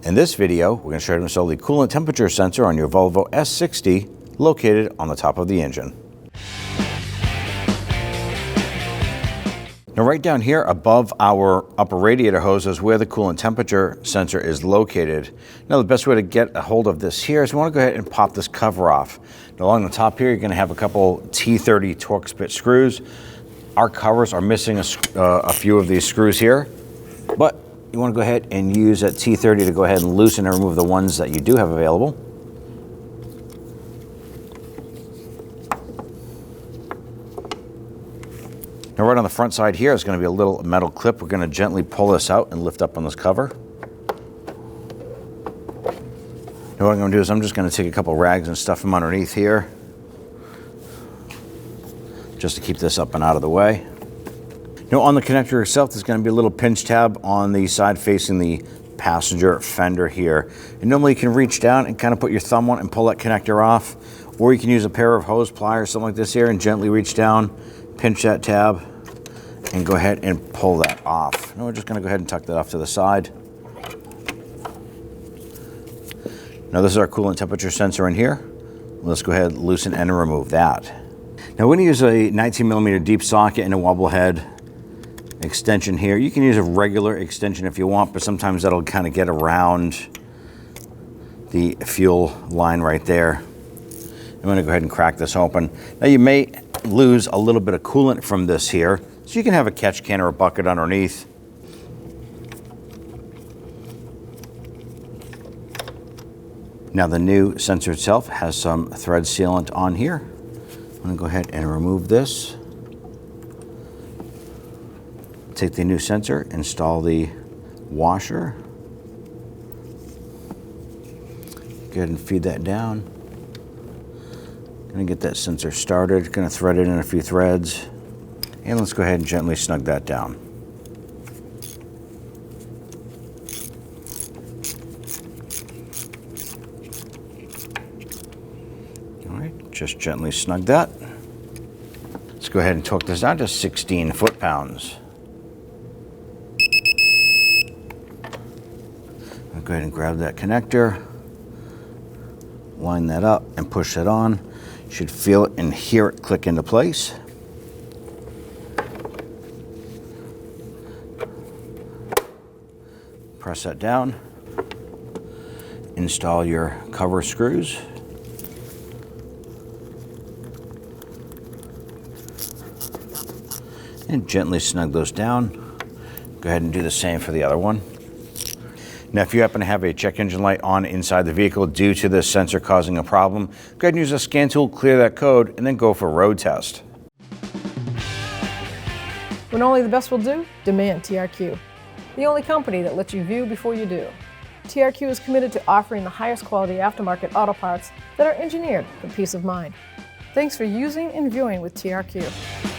In this video, we're going to show you how to install the coolant temperature sensor on your Volvo S60 located on the top of the engine. Now right down here above our upper radiator hose is where the coolant temperature sensor is located. Now the best way to get a hold of this here is we want to go ahead and pop this cover off. Now along the top here you're going to have a couple T30 Torx bit screws. Our covers are missing a few of these screws here, but you want to go ahead and use that T30 to go ahead and loosen and remove the ones that you do have available. Now right on the front side here is going to be a little metal clip. We're going to gently pull this out and lift up on this cover. Now what I'm going to do is I'm just going to take a couple rags and stuff them underneath here, just to keep this up and out of the way. Now on the connector itself, there's going to be a little pinch tab on the side facing the passenger fender here. And normally you can reach down and kind of put your thumb on it and pull that connector off, or you can use a pair of hose pliers, something like this here, and gently reach down, pinch that tab, and go ahead and pull that off. Now we're just going to go ahead and tuck that off to the side. Now this is our coolant temperature sensor in here. Let's go ahead, loosen and remove that. Now we're going to use a 19mm deep socket and a wobble head extension here. You can use a regular extension if you want, but sometimes that'll kind of get around the fuel line right there. I'm going to go ahead and crack this open. Now you may lose a little bit of coolant from this here, so you can have a catch can or a bucket underneath. Now the new sensor itself has some thread sealant on here. I'm going to go ahead and remove this. Take the new sensor, install the washer. Go ahead and feed that down. Gonna get that sensor started. Gonna thread it in a few threads. And let's go ahead and gently snug that down. All right, just gently snug that. Let's go ahead and torque this down to 16 foot-pounds. Go ahead and grab that connector, line that up and push that on. You should feel it and hear it click into place. Press that down, install your cover screws. And gently snug those down. Go ahead and do the same for the other one. Now, if you happen to have a check engine light on inside the vehicle due to this sensor causing a problem, go ahead and use a scan tool, clear that code, and then go for a road test. When only the best will do, demand TRQ. The only company that lets you view before you do. TRQ is committed to offering the highest quality aftermarket auto parts that are engineered for peace of mind. Thanks for using and viewing with TRQ.